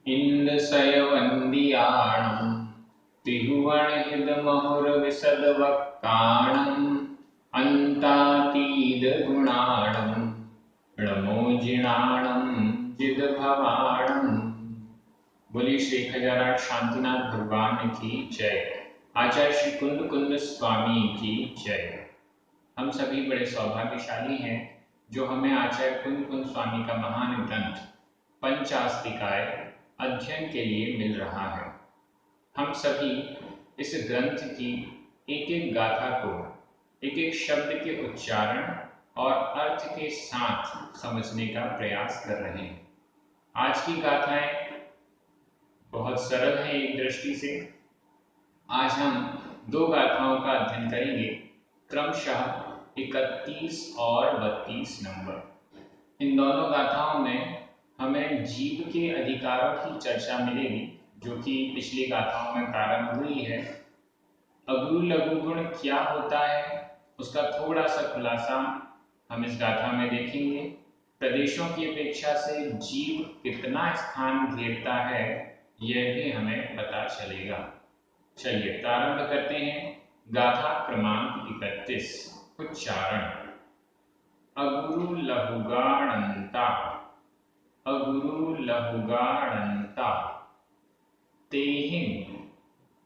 इन्दसयवन्दियाणं त्रिभुवनहितमहुरविशदवक्काणम् अन्तातीतगुणाणं णमोजिणाणं जिदभवाणं। बोली श्री 1008 शांतिनाथ भगवान की जय। आचार्य श्री कुंद कुंद स्वामी की जय। हम सभी बड़े सौभाग्यशाली हैं जो हमें आचार्य कुंद कुंद स्वामी का महान ग्रंथ पंचास्तिकाय अध्ययन के लिए मिल रहा है। हम सभी इस ग्रंथ की एक एक गाथा को एक एक शब्द के उच्चारण और अर्थ के साथ समझने का प्रयास कर रहे हैं। आज की गाथाएं बहुत सरल है एक दृष्टि से। आज हम दो गाथाओं का अध्ययन करेंगे, क्रमशः 31 और 32 नंबर। इन दोनों गाथाओं में हमें जीव के अधिकारों की चर्चा मिलेगी, जो कि पिछली गाथाओं में प्रारंभ हुई है। अगुरु लघु गुण क्या होता है उसका थोड़ा सा खुलासा हम इस गाथा में देखेंगे। प्रदेशों की अपेक्षा से जीव कितना स्थान घेरता है यह भी हमें पता चलेगा। चलिए प्रारंभ करते हैं। गाथा क्रमांक 31। उच्चारण। अगुरु लहुगाणन्ता, अगुरु लहुगाणन्ता, तेहिं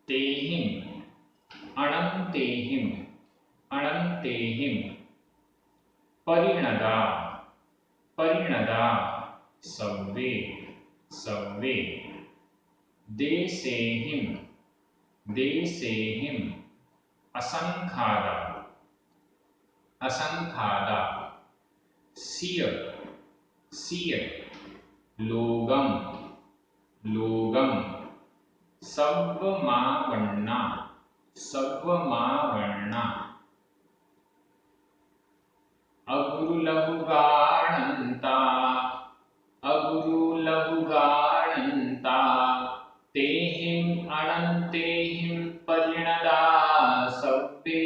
तेहिं, अणन्तेहिं अणन्तेहिं, परिणदा परिणदा, सव्वे सव्वे, देसेहिं देसेहिं, असंखादा असंखादा, सिय सिय, लोगम लोगम, सव्वमावण्णा सव्वमावण्णा, अगुरु लहुगाणन्ता अगुरु लहुगाणन्ता, तेहिं अणन्तेहिं, परिणदा सव्वे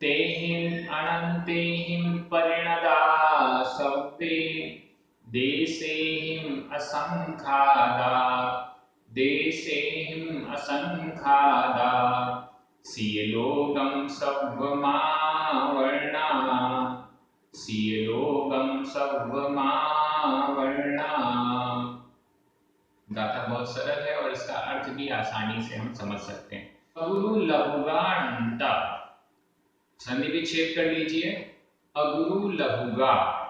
तेहिं अणन्तेहिं, परिणदा सव्वे, देसेहिं असंखादा देसेहिं असंखादा, सियलोगं सव्वमावण्णा सियलोगं सव्वमावण्णा। गाथा बहुत सरल है और इसका अर्थ भी आसानी से हम समझ सकते हैं। अगुरु लहुगाणन्ता, संधि विच्छेद कर लीजिए। अगुरु लहुगा,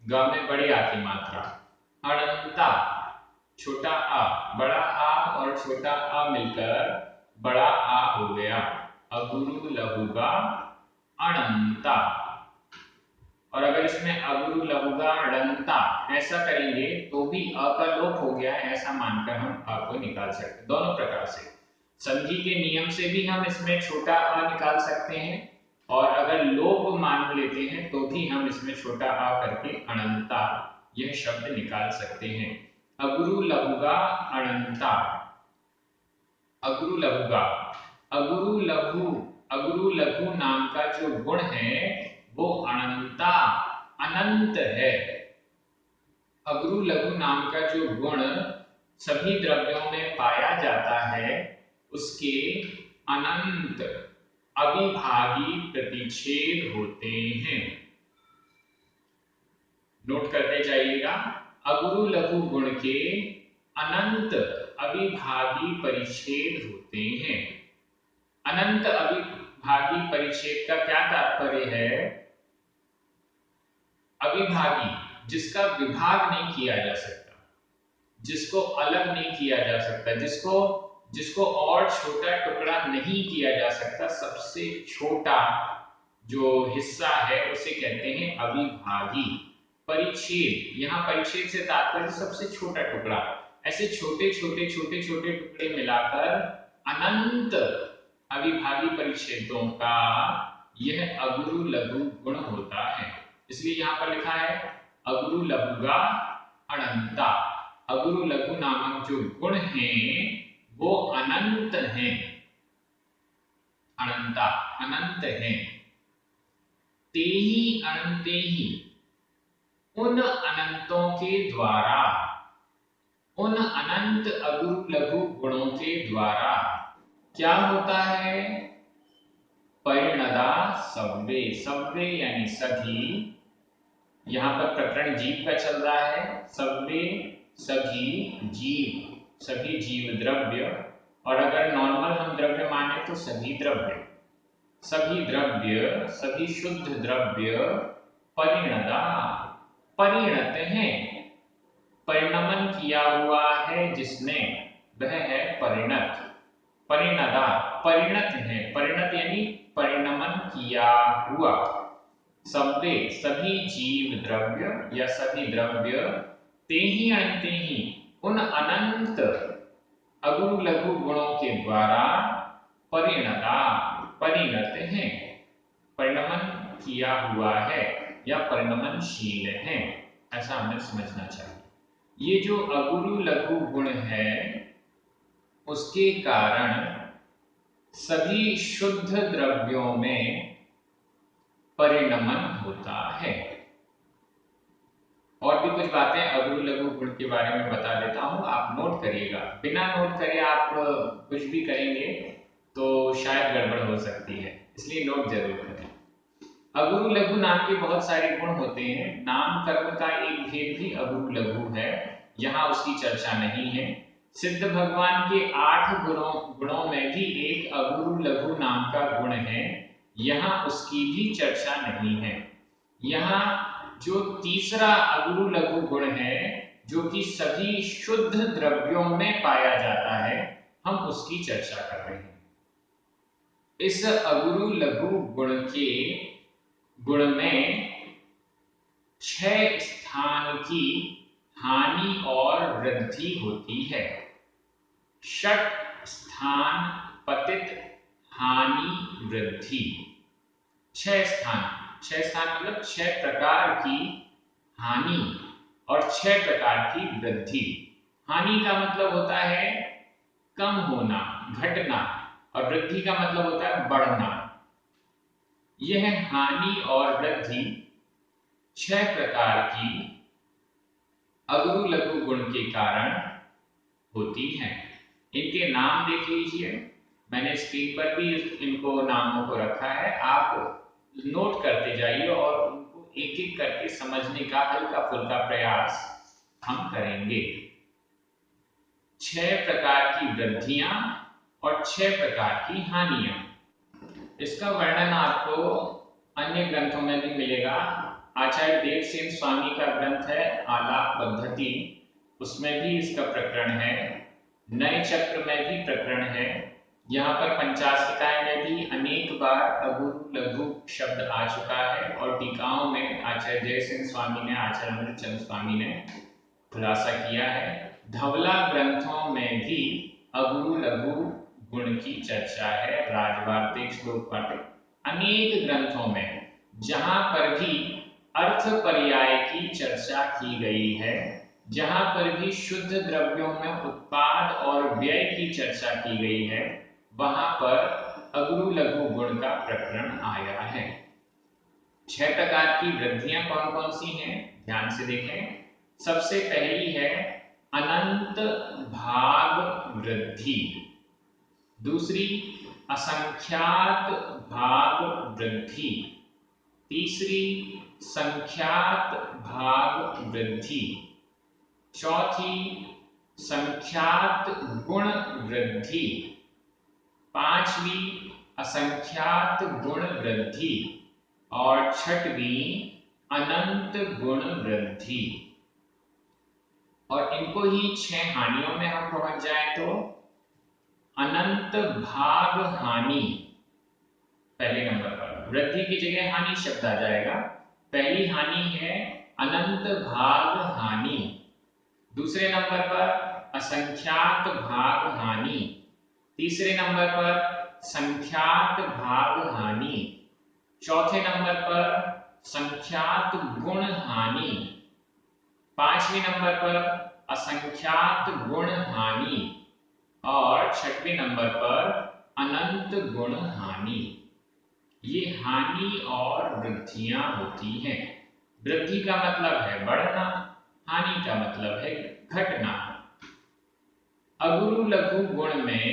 गा में बड़े आ की मात्रा, अणन्ता छोटा आ, बड़ा आ और छोटा आ मिलकर बड़ा आ हो गया। अगुरु लहुगा अणन्ता। और अगर इसमें अगुरु लहुगा अणन्ता ऐसा करेंगे तो भी अ का लोप हो गया है, ऐसा मानकर हम अ को निकाल सकते हैं। दोनों प्रकार से संधि के नियम से भी हम इसमें छोटा अ निकाल सकते हैं, और अगर लोप मान लेते हैं तो भी हम इसमें छोटा आ करके अणन्ता यह शब्द निकाल सकते हैं। अगुरु लहुगा अणन्ता, अगुरु लहुगा, अगुरु लघु नाम का जो गुण है वो अनंता अनंत है। अगुरु लघु नाम का जो गुण सभी द्रव्यों में पाया जाता है उसके अनंत अविभागी प्रतिच्छेद होते हैं। नोट करते जाइएगा, अगुरु लघु गुण के अनंत अविभागी परिच्छेद होते हैं। अनंत अविभागी परिच्छेद का क्या तात्पर्य है? अविभागी जिसका विभाग नहीं किया जा सकता, जिसको अलग नहीं किया जा सकता, जिसको और छोटा टुकड़ा नहीं किया जा सकता, सबसे छोटा जो हिस्सा है उसे कहते हैं अविभागी परिच्छेद। यहाँ परिच्छेद से तात्पर्य सबसे छोटा टुकड़ा। ऐसे छोटे छोटे छोटे छोटे टुकड़े मिलाकर अनंत अविभागी परिच्छेदों का यह अगुरु लघु गुण होता है। इसलिए यहाँ पर लिखा है अगुरु लघुगा अनंता। अगुरु लघु नामक जो गुण हैं वो अनंत हैं, अनंता अनंत हैं। तेहि अनंते ही, उन अनंतों के द्वारा, उन अनंत अगुरु लघु गुणों के द्वारा क्या होता है? परिणदा सव्वे, सव्वे यानी सभी, यहाँ पर प्रकरण जीव का चल रहा है। सव्वे सभी जीव, सभी जीव द्रव्य, और अगर नॉर्मल हम द्रव्य माने तो सभी द्रव्य, सभी द्रव्य, सभी शुद्ध द्रव्य परिणदा, परिणत हैं, परिणमन किया हुआ है जिसने, वह है परिणत। परिणदा, परिणत है, परिणत यानी परिणमन किया हुआ। सब्बे, सभी जीव द्रव्य या सभी द्रव्य, ते ही अनते ही, उन अनंत अगुरु लघु गुणों के द्वारा परिणता, परिणत हैं, परिणमन किया हुआ है या परिणमनशील है, ऐसा हमें समझना चाहिए। ये जो अगुरु लघु गुण है उसके कारण सभी शुद्ध द्रव्यों में परिणमन होता है। और भी कुछ बातें अगुरु लघु गुण के बारे में बता देता हूं, आप नोट करिएगा। बिना नोट करे आप कुछ भी करेंगे तो शायद गड़बड़ हो सकती है, इसलिए नोट जरूर करें। अगुरु लघु नाम के बहुत सारे गुण होते हैं। नाम कर्म का एक भेद भी अगुरु लघु है, यहाँ उसकी चर्चा नहीं है। सिद्ध भगवान के 8 गुणों में भी एक अगुरु लघु नाम का गुण है, यहाँ उसकी भी चर्चा नहीं है। यहाँ जो तीसरा अगुरु लघु गुण है, जो कि सभी शुद्ध द्रव्यों में पाया जाता है, हम उसकी चर्चा कर रहे हैं। इस अगुरु लघु गुण के गुण में 6 स्थान की हानि और वृद्धि होती है। षट स्थान पतित हानि वृद्धि, 6 स्थान, 6 स्थान मतलब 6 प्रकार की हानि और 6 प्रकार की वृद्धि। हानि का मतलब होता है कम होना, घटना, और वृद्धि का मतलब होता है बढ़ना। यह हानि और वृद्धि 6 प्रकार की अगुरु लघु गुण के कारण होती है। इनके नाम देख लीजिए, मैंने स्क्रीन पर भी इनको नामों को रखा है, आप नोट करते जाइए और उनको एक एक करके समझने का हल्का फुल्का प्रयास हम करेंगे। 6 प्रकार की वृद्धियां और 6 प्रकार की हानियां। इसका वर्णन आपको अन्य ग्रंथों में भी मिलेगा। आचार्य देवसेन स्वामी का ग्रंथ है आलाप पद्धति, उसमें भी इसका प्रकरण है। नए चक्र में भी प्रकरण है। यहाँ पर पंचाशिकाएं में भी अनेक बार अगुरु लघु शब्द आ चुका है, और टीकाओं में आचार्य जयसेन स्वामी ने, आचार्य अमृतचंद स्वामी ने खुलासा किया है। धवला ग्रंथों में भी अगुरु लघु गुण की चर्चा है। राजवार्तिक, श्लोक वार्तिक, अनेक ग्रंथों में जहां पर भी अर्थ पर्याय की चर्चा की गई है, जहां पर भी शुद्ध द्रव्यों में उत्पाद और व्यय की चर्चा की गई है, वहां पर अगुरु लघु गुण का प्रकरण आया है। 6 प्रकार की वृद्धियां कौन कौन सी हैं, ध्यान से देखें। सबसे पहली है अनंत भाग वृद्धि, दूसरी असंख्यात भाग वृद्धि, तीसरी संख्यात भाग वृद्धि, चौथी संख्यात गुण वृद्धि, पांचवी असंख्यात गुण वृद्धि, और छठवीं अनंत गुण वृद्धि। और इनको ही 6 हानियों में हम पहुंच जाए तो अनंत भाग हानि पहले नंबर पर, वृद्धि की जगह हानि शब्द आ जाएगा। पहली हानि है अनंत भाग हानि, दूसरे नंबर पर असंख्यात भाग हानि, तीसरे नंबर पर संख्यात भाग हानि, चौथे नंबर पर संख्यात गुण हानि, पांचवें नंबर पर असंख्यात गुण हानि, और छठवें नंबर पर अनंत गुण हानि। ये हानि और वृद्धियां होती हैं। वृद्धि का मतलब है बढ़ना, हानि का मतलब है घटना। अगुरु लघु गुण में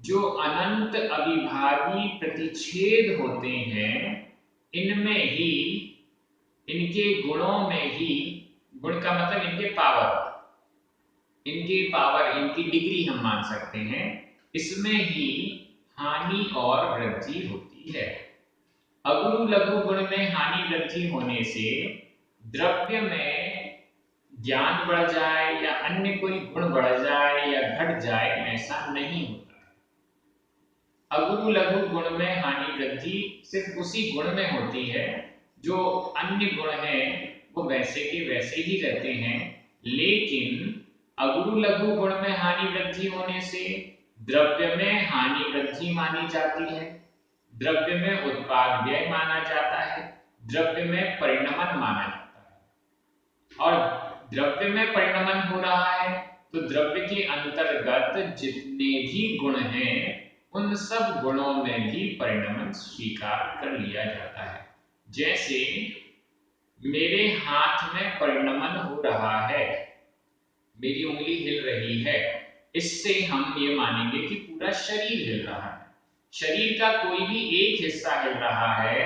जो अनंत अविभागी प्रतिच्छेद होते हैं, इनमें ही, इनके गुणों में ही, गुण का मतलब इनके पावर, इनकी डिग्री हम मान सकते हैं, इसमें ही हानि और वृद्धि होती है। अगुरु लघु गुण में हानि वृद्धि होने से द्रव्य में ज्ञान बढ़ जाए या अन्य कोई गुण बढ़ जाए या घट जाए, ऐसा नहीं होता है। अगुरु लघु गुण में हानि वृद्धि सिर्फ उसी गुण में होती है, जो अन्य गुण हैं वो वैसे के वैसे ही रहते हैं, लेकिन अगुरु लघु गुण में हानि वृद्धि होने से द्रव्य में हानि वृद्धि मानी जाती है, द्रव्य में उत्पाद व्यय माना जाता है, द्रव्य में परिणमन माना जाता है। और द्रव्य में परिणमन हो रहा है तो द्रव्य के अंतर्गत जितने भी गुण हैं उन सब गुणों में भी परिणमन स्वीकार कर लिया जाता है। जैसे मेरे हाथ में परिणमन हो रहा है, मेरी उंगली हिल रही है, इससे हम ये मानेंगे कि पूरा शरीर हिल रहा है। शरीर का कोई भी एक हिस्सा हिल रहा है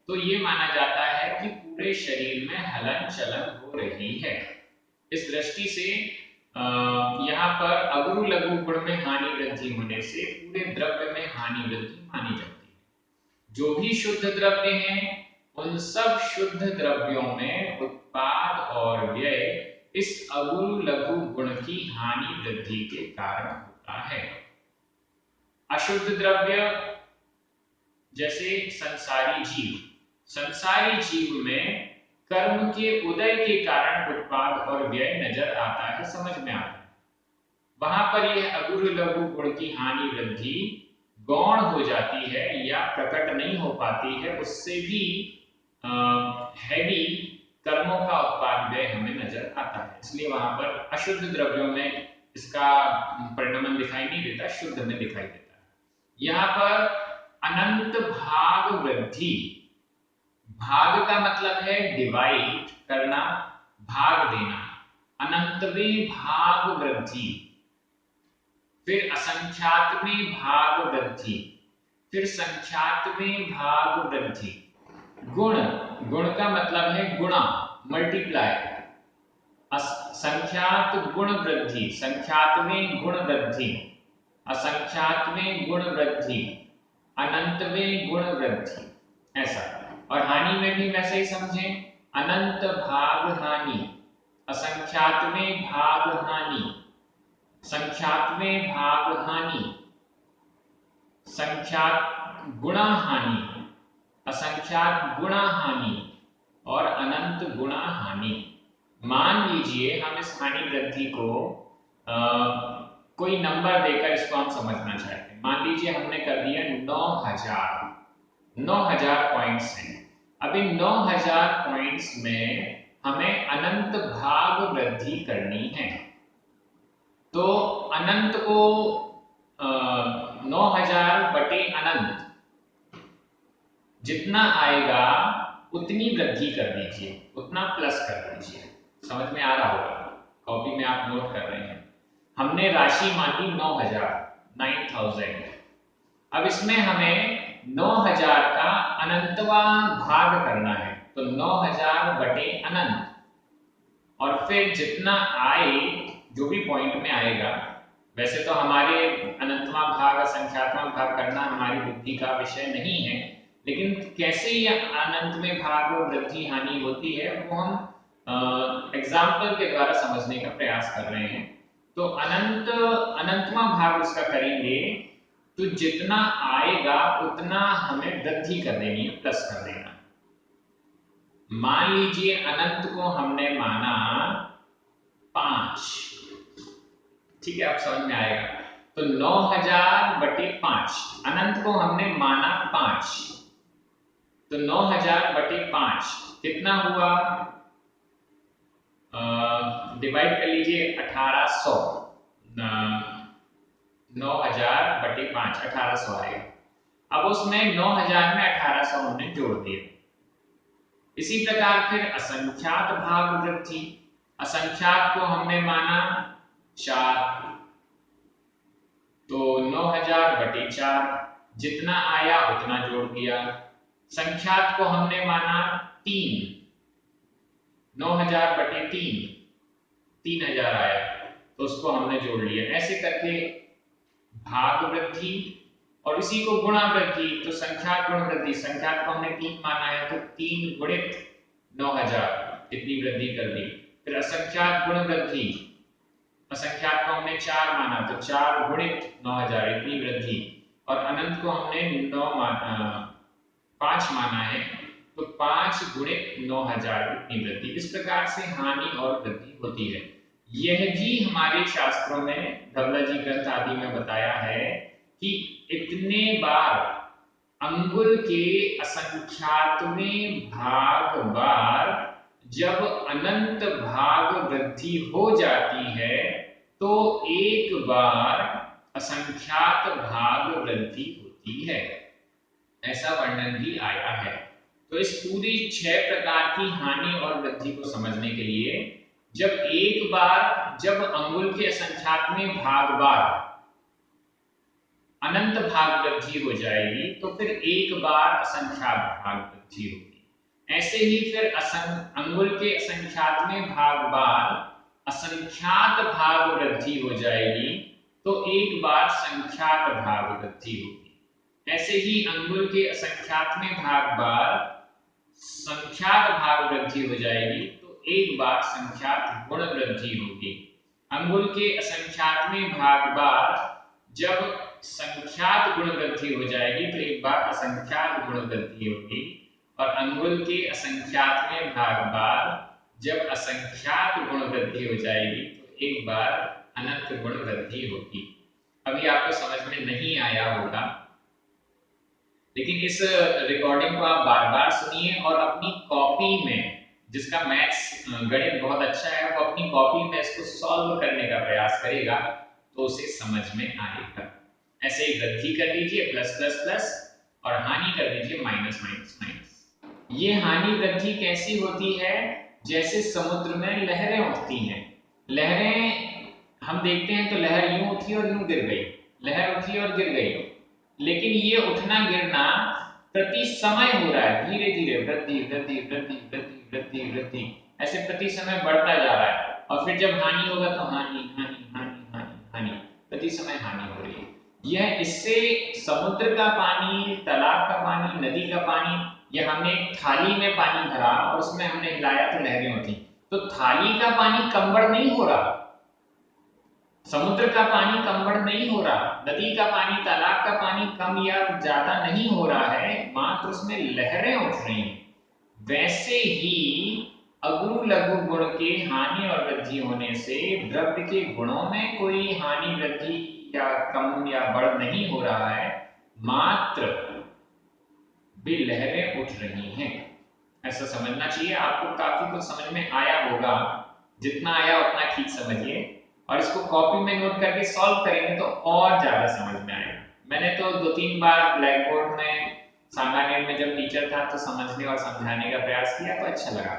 तो ये माना जाता है कि पूरे शरीर में हलन चलन हो रही है। इस दृष्टि से यहाँ पर अगुरु लघु गुण में हानि वृद्धि होने से पूरे द्रव्य में हानि वृद्धि मानी जाती है। जो भी शुद्ध द्रव्य हैं उन सब शुद्ध द्रव्यों में उत्पाद और व्यय इस अगुरु लघु गुण की हानि वृद्धि के कारण होता है। अशुद्ध द्रव्य जैसे संसारी जीव में कर्म के उदय के कारण उत्पाद और व्यय नजर आता है, समझ में आता है। वहां पर यह अगुरु लघु गुण की हानि वृद्धि गौण हो जाती है या प्रकट नहीं हो पाती है, उससे भी हैवी कर्मों का उत्पाद व्यय हमें नजर आता है। इसलिए वहां पर अशुद्ध द्रव्यों में इसका परिणमन दिखाई नहीं देता, शुद्ध में दिखाई देता है। यहाँ पर अनंत भाग वृद्धि, भाग का मतलब है डिवाइड करना, भाग देना, अनंतवें भाग वृद्धि, फिर असंख्यातवें भाग वृद्धि, फिर संख्यातवें भाग वृद्धि। गुण का मतलब है गुणा, मल्टीप्लाई, संख्यात गुण वृद्धि, संख्यातवें गुण वृद्धि, असंख्यातवें गुण वृद्धि, अनंतवें गुण वृद्धि, ऐसा। और हानि में भी वैसे ही समझें, अनंत भाग हानि, असंख्यातवें भाग हानि, संख्यातवें भाग हानि, संख्यात गुणा हानि, असंख्यात गुणा हानि और अनंत गुणा हानि। मान लीजिए हम इस हानि वृद्धि को कोई नंबर देकर इसको हम समझना चाहते हैं। मान लीजिए हमने कर दिया 9000 पॉइंट्स हैं। अब इन 9000 पॉइंट्स में हमें अनंत भाग वृद्धि करनी है, तो अनंत को 9000 बटे अनंत जितना आएगा उतनी वृद्धि कर दीजिए, उतना प्लस कर दीजिए। समझ में आ रहा होगा, कॉपी में आप नोट कर रहे हैं। हमने राशि मानी 9000। अब इसमें हमें 9000 का अनंतवां भाग करना है, तो 9000 बटे अनंत, और फिर जितना आए, जो भी पॉइंट में आएगा। वैसे तो हमारे अनंतवां भाग असंख्यातवां भाग करना हमारी बुद्धि का विषय नहीं है, लेकिन कैसे ये अनंत में भाग वृद्धि हानि होती है वो हम एग्जाम्पल के द्वारा समझने का प्रयास कर रहे हैं। तो अनंतवां भाग उसका करेंगे तो जितना आएगा उतना हमें वृद्धि कर देनी है, प्लस कर देना। मान लीजिए अनंत को हमने माना 5, ठीक है, आप समझ में आएगा। तो 9000 बटे 5, अनंत को हमने माना 5, तो 9000 बटे 5 कितना हुआ, डिवाइड कर लीजिए 1800, 9000 बटे 5 1800 आएगा। अब उसमें 9000 में 1800 हमने जोड़ दिए। इसी प्रकार फिर असंख्यात भाग वृद्धि, असंख्यात को हमने माना 4, तो 9000/4 जितना आया उतना जोड़ दिया। संख्यात को हमने माना 3, 9000/3 3000 आया तो उसको हमने जोड़ लिया। ऐसे करके भाग वृद्धि और इसी को गुणा वृद्धि, तो संख्यात गुण वृद्धि, संख्यात को हमने 3 माना है तो 3 गुणित 9000 इतनी वृद्धि कर दी। फिर असंख्यात गुण वृद्धि, असंख्यात को हमने 4 माना तो 4 गुणित 9000 इतनी वृद्धि। और अनंत को हमने 5 माना है तो 5 गुणित 9000 इतनी वृद्धि। इस प्रकार से हानि और वृद्धि होती है। यह भी हमारे शास्त्रों में धवला जी ग्रंथ आदि में बताया है कि इतने बार अंगुल के असंख्यातवें भाग बार जब अनंत भाग वृद्धि हो जाती है तो एक बार असंख्यात भाग वृद्धि होती है, ऐसा वर्णन भी आया है। तो इस पूरी 6 प्रकार की हानि और वृद्धि को समझने के लिए जब एक बार जब अंगुल के असंख्यातवें भाग बार अनंत भाग वृद्धि हो जाएगी तो फिर एक बार असंख्यात भाग वृद्धि होगी। ऐसे ही फिर अंगुल के असंख्यातवें भाग बार असंख्यात भाग वृद्धि हो जाएगी तो एक बार संख्यात भाग वृद्धि होगी। ऐसे ही अंगुल के असंख्यातवें भाग बार संख्यात भाग वृद्धि हो जाएगी तो एक बार संख्यात गुण वृद्धि होगी। अंगुल के असंख्यातवें भाग बार जब संख्यात गुण वृद्धि हो जाएगी तो एक बार असंख्यात गुण वृद्धि होगी। और अंगुल के असंख्यातवें भाग बार जब असंख्यात गुण वृद्धि हो जाएगी तो एक बार अनंत गुण वृद्धि होगी। अभी आपको समझ में नहीं आया होगा, लेकिन इस रिकॉर्डिंग को आप बार बार सुनिए और अपनी कॉपी में, जिसका मैथ्स गणित बहुत अच्छा है वो अपनी कॉपी में इसको सॉल्व करने का प्रयास करेगा तो उसे समझ में आएगा। ऐसे ही वृद्धि कर लीजिए प्लस प्लस प्लस और हानि कर दीजिए माइनस माइनस माइनस। ये हानि वृद्धि कैसी होती है? जैसे समुद्र में लहरें उठती हैं। लहरें हम देखते हैं तो लहर यूं उठी और यूं गिर गई, लहर उठी और गिर गई, लेकिन ये उठना गिरना प्रति समय हो रहा है, धीरे धीरे वृद्धि वृद्धि वृद्धि वृद्धि वृद्धि वृद्धि ऐसे प्रति समय बढ़ता जा रहा है। और फिर जब हानि होगा तो हानि हानि हानि हानि हानि, प्रति समय हानि हो रही है। यह इससे समुद्र का पानी, तालाब का पानी, नदी का पानी, या हमने एक थाली में पानी भरा और उसमें हमने हिलाया तो लहरें उठी, तो थाली का पानी कमबड़ नहीं हो रहा, समुद्र का पानी कमबड़ नहीं हो रहा, नदी का पानी, तालाब का पानी कम या ज्यादा नहीं हो रहा है, मात्र उसमें लहरें उठ रही हैं। वैसे ही अगुरु लघु गुण के हानि और वृद्धि होने से द्रव्य के गुणों में कोई हानि वृद्धि या कम या बढ़ नहीं हो रहा है, मात्र वे लहरें उठ रही हैं। ऐसा समझना चाहिए। आपको काफी कुछ समझ में आया होगा, जितना आया उतना ठीक समझिए और इसको कॉपी में नोट करके सॉल्व करेंगे तो और ज्यादा समझ में आएगा। मैंने तो 2-3 बार ब्लैक बोर्ड में सांगानेर में जब टीचर था तो समझने और समझाने का प्रयास किया तो अच्छा लगा।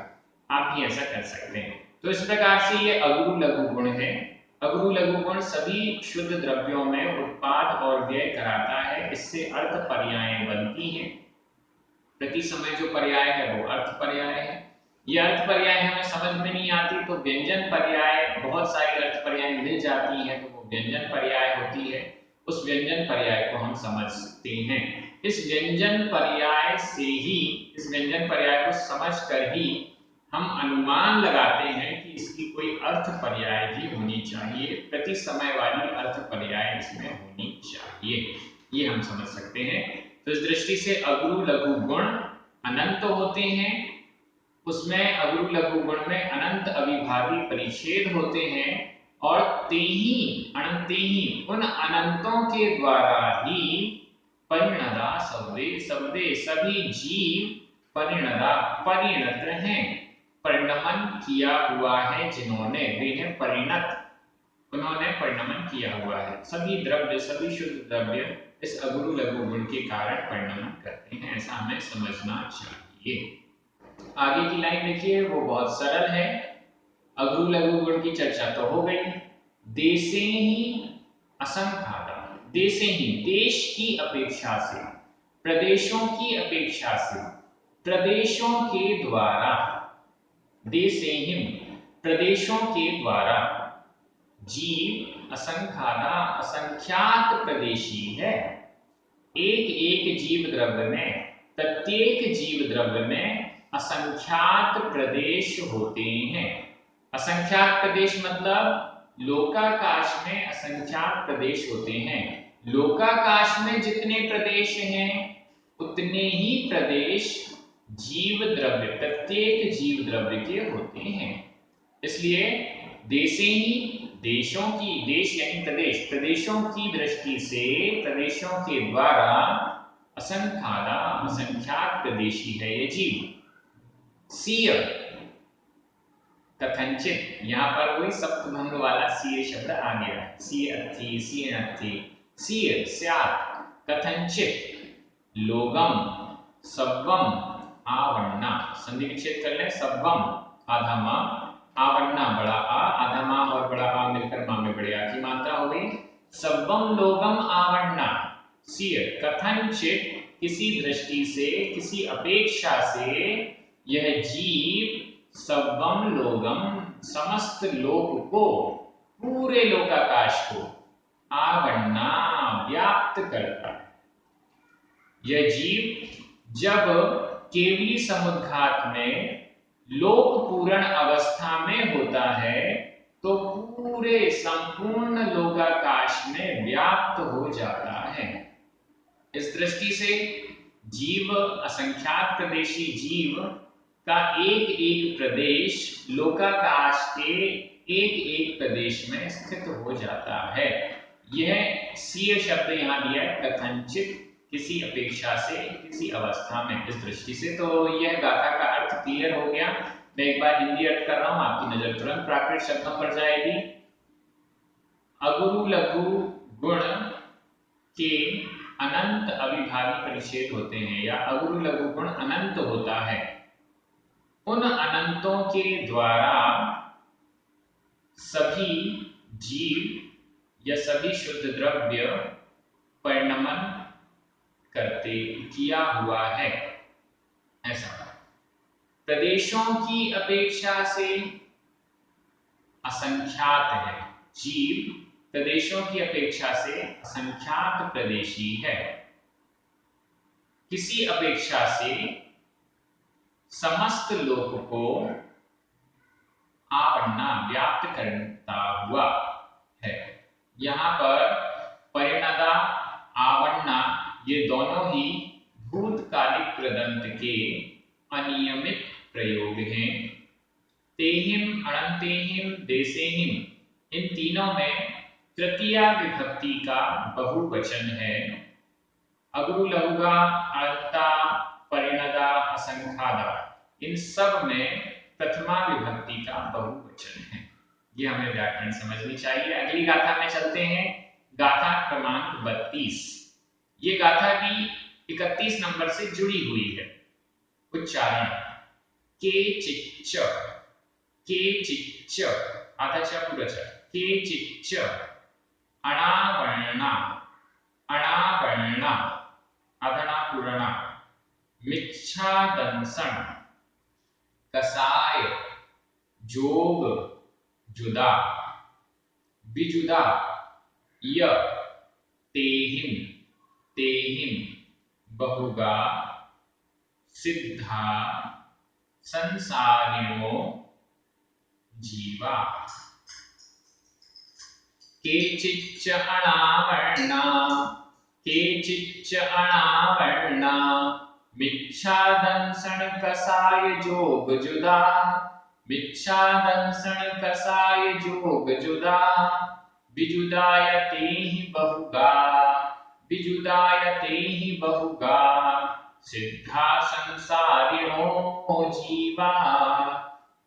आप भी ऐसा कर सकते हैं। तो इस प्रकार से ये अगुरु लघु गुण है। अगुरु लघु गुण सभी शुद्ध द्रव्यों में उत्पाद और व्यय कराता है। इससे अर्थ पर्यायें बनती हैं। प्रति समय जो पर्याय है वो अर्थ पर्याय है। ये अर्थ पर्याय हमें समझ में नहीं आती तो व्यंजन पर्याय, बहुत सारी अर्थ पर्याय मिल जाती है तो वो व्यंजन पर्याय होती है। उस व्यंजन पर्याय को हम समझ सकते हैं। इस व्यंजन पर्याय से ही, इस व्यंजन पर्याय को समझ कर ही हम अनुमान लगाते हैं कि इसकी कोई अर्थ पर्याय भी होनी चाहिए, प्रति समय वाली अर्थ पर्याय इसमें होनी चाहिए, ये हम समझ सकते हैं। तो इस दृष्टि से अगुरु लघु गुण अनंत होते हैं, उसमें अगुरु लघु गुण में अनंत अविभावी परिच्छेद होते हैं और तेहि उन अनंतों के द्वारा ही परिणदा सभी जीव परिणत हैं, परिणमन किया हुआ है जिन्होंने, वे हैं परिणत, उन्होंने परिणमन किया हुआ है। सभी द्रव्य, सभी शुद्ध द्रव्य इस अगुरु लघु गुण के कारण परिणमन करते हैं, ऐसा हमें समझना चाहिए। आगे की लाइन देखिए, वो बहुत सरल है। अगुरु लघु गुण की चर्चा तो हो गई। देशे ही असंख्याता, देशे ही देश की अपेक्षा से, प्रदेशों की अपेक्षा से, प्रदेशों के द्वारा, देशे ही प्रदेशों के द्वारा, जीव असंख्यादा असंख्यात प्रदेशी है। एक एक जीव द्रव्य में, प्रत्येक जीव द्रव्य में असंख्यात प्रदेश होते हैं। असंख्यात प्रदेश मतलब लोकाकाश में असंख्यात प्रदेश होते हैं। लोकाकाश में जितने प्रदेश हैं उतने ही प्रदेश जीव द्रव्य, प्रत्येक जीव द्रव्य के होते हैं। इसलिए देशे ही देशों की, देश यानी प्रदेश, प्रदेशों की दृष्टि से, प्रदेशों के द्वारा असंख्यादा असंख्यात प्रदेशी है ये जीव। सीय कथनचित, यहाँ पर वही सप्तभंग वाला सीय शब्द आ गया। सीय अर्थी, सीय अर्थी, सीय स्यात्, कथनचित, लोगम, सब्वम, आवन्ना, संधि विच्छेद कर ले, सब्वम आधा मां, आवन्ना बड़ा आ, आधा मां और बड़ा आ मिलकर मां में बड़े आ की मात्रा हो गई। सब्वम लोगम आवन्ना, सीय कथनचित, किसी दृष्टि से, किसी अपेक्षा से यह जीव सब्वम लोगम, समस्त लोक को, पूरे लोकाकाश को, आवन्ना व्याप्त करता है। यह जीव जब केवली समुद्घात में लोक पूर्ण अवस्था में होता है तो पूरे संपूर्ण लोकाकाश में व्याप्त हो जाता है। इस दृष्टि से जीव, असंख्यात प्रदेशी जीव का एक एक प्रदेश लोकाकाश के एक एक प्रदेश में स्थित हो जाता है। यह सीय शब्द यहाँ दिया है, कथनचित, किसी अपेक्षा से, किसी अवस्था में, इस दृष्टि से। तो यह गाथा का अर्थ क्लियर हो गया। मैं एक बार हिंदी अर्थ कर रहा हूं, आपकी नजर तुरंत प्राकृत शब्दों पर जाएगी। अगुरु लघु गुण के अनंत अविभावी परिच्छेद होते हैं, या अगुरु लघु गुण अनंत होता है। उन अनंतों के द्वारा सभी जीव या सभी शुद्ध द्रव्य परिणमन करते किया हुआ है, ऐसा। प्रदेशों की अपेक्षा से असंख्यात है जीव, प्रदेशों की अपेक्षा से असंख्यात प्रदेशी है। किसी अपेक्षा से समस्त लोक को आवन्ना व्याप्त करता हुआ है। यहाँ पर परिणदा, आवन्ना ये दोनों ही भूतकालिक कृदंत के अनियमित प्रयोग हैं। तेहिम, अणंतेहिम, देसेहिम, इन तीनों में तृतीया विभक्ति का बहुवचन है। अगुरु लघुगा, अणंता, परिणदा, असंख्यादा, इन सब में प्रथमा विभक्ति का बहुवचन है। ये हमें व्याकरण समझनी चाहिए। अगली गाथा में चलते हैं, गाथा क्रमांक 32। ये गाथा भी 31 नंबर से जुड़ी हुई है। उच्चारण के चिच्च, के चिच्च, आधा च पूरा च, के चिच्च, अणावर्णा, अणावर्णा, आधा पूर्णा, मिच्छादंसन, कसाय, जोग, जुदा, विजुदा, य, तेहिम, तेहिम, बहुगा, सिद्धा, संसारिणो, जीवा। केचिच्च अणावर्णा, केचिच्च अणावर्णा, मिच्छादंसन कसाय जोग जुदा, मिच्छादंसन कसाय जोग जुदा, विजुदायते ही बहुगा, विजुदायते ही बहुगा, सिद्धा संसारिणो जीवा,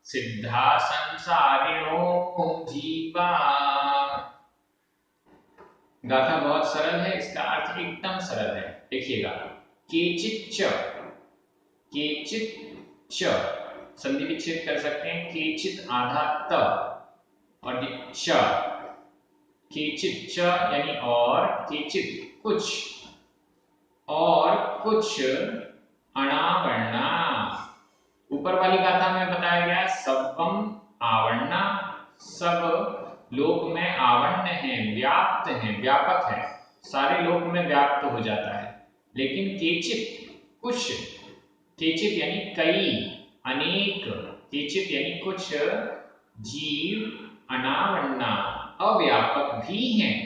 सिद्धा संसारिणो जीवा। गाथा बहुत सरल है, इसका अर्थ एकदम सरल है। देखिएगा, केचिच्च, केचिच्च संधि विच्छेद कर सकते हैं। केचित आधा त और च, केचित च यानी और, केचित कुछ, और कुछ अणावर्णा। ऊपर वाली गाथा में बताया गया सर्वम आवर्णा, सब लोक में आवर्ण है, व्याप्त है, व्यापक है, सारे लोक में व्याप्त हो जाता है। लेकिन केचित कुछ, केचित यानी कई, अनेक, केचित यानी कुछ जीव अनावरणा अव्यापक भी हैं।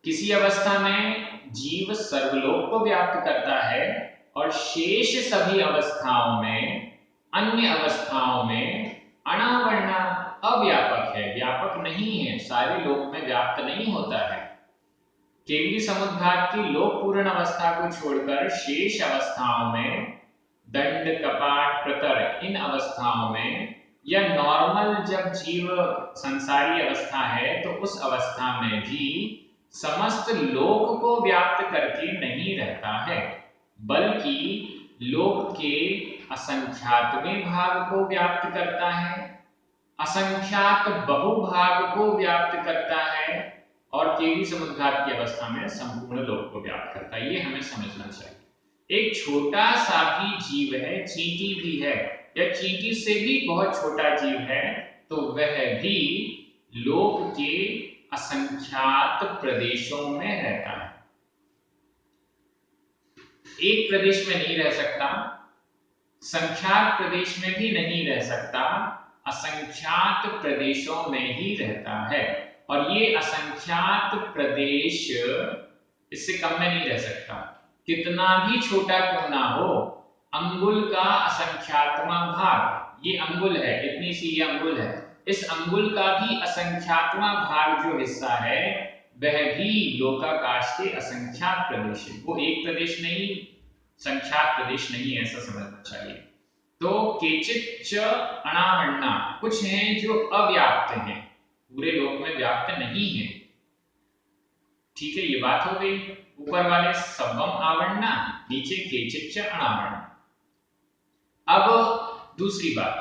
किसी अवस्था में जीव सर्वलोक को व्याप्त करता है और शेष सभी अवस्थाओं में, अन्य अवस्थाओं में अनावरणा अव्यापक है, व्यापक नहीं है, सारे लोक में व्याप्त नहीं होता है। केवली समुद्घात की लोक पूर्ण अवस्था को छोड़कर शेष अवस्थाओं में, दंड कपाट प्रतर इन अवस्थाओं में, या नॉर्मल जब जीव संसारी अवस्था है तो उस अवस्था में भी समस्त लोक को व्याप्त करके नहीं रहता है, बल्कि लोक के असंख्यातवें भाग को व्याप्त करता है, असंख्यात बहुभाग को व्याप्त करता है, और केवली समुद्घात की अवस्था में संपूर्ण लोक को व्याप्त करता है। ये हमें समझना चाहिए। एक छोटा सा भी जीव है, चींटी भी है, या चींटी से भी बहुत छोटा जीव है, तो वह भी लोक के असंख्यात प्रदेशों में रहता है। एक प्रदेश में नहीं रह सकता, संख्यात प्रदेश में भी नहीं रह सकता, असंख्यात प्रदेशों में ही रहता है। और ये असंख्यात प्रदेश इससे कम में नहीं रह सकता, कितना भी छोटा क्यों ना हो। अंगुल का असंख्यातवां भाग, ये अंगुल है, इतनी सी ये अंगुल है, इस अंगुल का भी असंख्यातवां भाग जो हिस्सा है वह भी लोकाकाश के असंख्यात प्रदेश है। वो एक प्रदेश नहीं, संख्यात प्रदेश नहीं, ऐसा समझना चाहिए। तो केचित च अनावरणा, कुछ हैं जो अव्याप्त हैं, पूरे लोक में व्याप्त नहीं है। ठीक है, ये बात हो गई। ऊपर वाले सर्वम आवरणा, नीचे केचित च अनावरणा। अब दूसरी बात,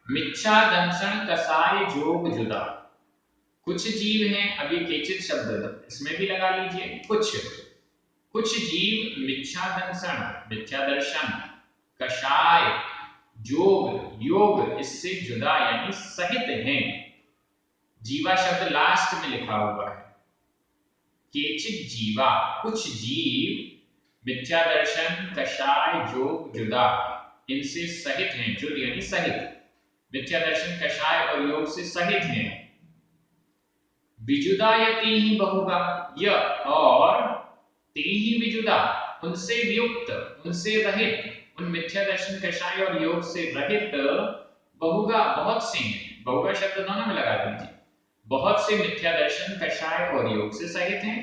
मिच्छा दंशन कसाय जोग जुदा। कुछ जीव हैं, अब ये केचित शब्द इसमें भी लगा लीजिए, कुछ जीव मिच्छा दंशन, मिथ्या दर्शन, कषाय, जोग, योग, इससे जुदा यानी सहित हैं। जीवा शब्द लास्ट में लिखा हुआ है। केचित जीवा, कुछ जीव मिथ्या दर्शन, कषाय, जोग, जुदा, इनसे सहित हैं। जुद यानी सहित, मिथ्या दर्शन, कषाय और योग से सहित हैं। विजुदायते ही बहुगा, य और ते ही विजुदा, उनसे वियुक्त, उनसे रहित, उन मिथ्या दर्शन, कषाय और योग से रहित बहुगा, बहुत से हैं। बहुगा शब्द दोनों में लगा दीजिए। बहुत से मिथ्या दर्शन, कषाय और योग से सहित हैं,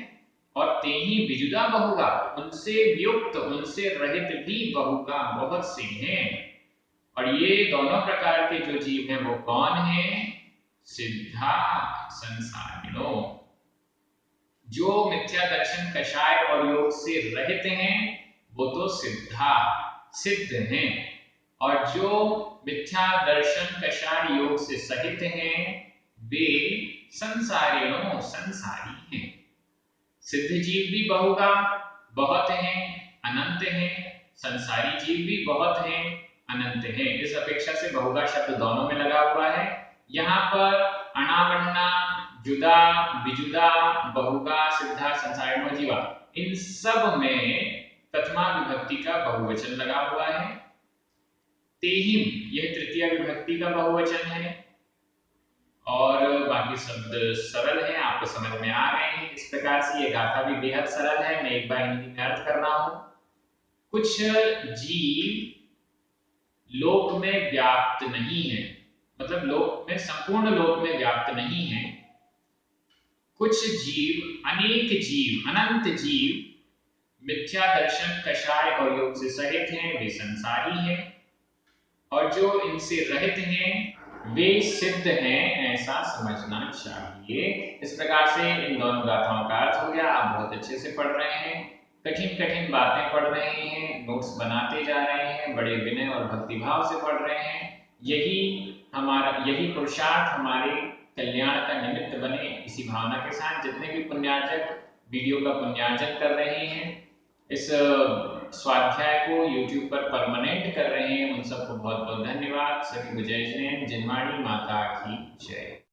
और ते ही विजुदा बहुगा, उनसे वियुक्त, उनसे रहित भी बहुगा, बहुत से हैं। और ये दोनों प्रकार के जो जीव हैं वो कौन हैं? सिद्धा संसारिणों। जो मिथ्या दर्शन, कषाय और योग से रहित हैं वो तो सिद्धा, सिद्ध हैं, और जो मिथ्या दर्शन, कषाय, योग से सहित हैं वे संसारिणों, संसारी हैं। सिद्ध जीव भी बहुगा, बहुत हैं, अनंत हैं, संसारी जीव भी बहुत हैं, अनंत हैं। इस अपेक्षा से बहुगा शब्द दोनों में लगा हुआ है। यहाँ पर अनावरणा, जुदा, विजुदा, बहुगा, सिद्धा, संसारिणो, जीवा, इन सब में प्रथमा विभक्ति का बहुवचन लगा हुआ है। तेहिम, यह तृतीय विभक्ति का बहुवचन है, और बाकी शब्द सरल हैं, आपको समझ में आ गए हैं। इस प्रकार से ये गाथा भी बेहद सरल है। मैं एक बार हिंदी में अर्थ कर रहा हूं। कुछ जीव लोक में व्याप्त नहीं है, मतलब लोक में, संपूर्ण लोक में व्याप्त नहीं है। कुछ जीव, अनेक जीव, अनंत जीव मिथ्या दर्शन, कषाय और योग से सहित हैं, वे संसारी हैं, और जो इनसे रहित हैं वे सिद्ध हैं, ऐसा समझना चाहिए। इस प्रकार से इन दोनों गाथाओं का अर्थ हो गया। आप बहुत अच्छे से पढ़ रहे हैं, कठिन कठिन बातें पढ़ रहे हैं, नोट्स बनाते जा रहे हैं, बड़े विनय और भक्तिभाव से पढ़ रहे हैं। यही पुरुषार्थ हमारे कल्याण का निमित्त बने, इसी भावना के साथ जितने भी पुण्यार्जक वीडियो का पुण्यार्जन कर रहे हैं, इस स्वाध्याय को YouTube पर परमानेंट कर रहे हैं, उन सबको बहुत बहुत धन्यवाद। सभी को जय जैन, जिनवाणी माता की जय।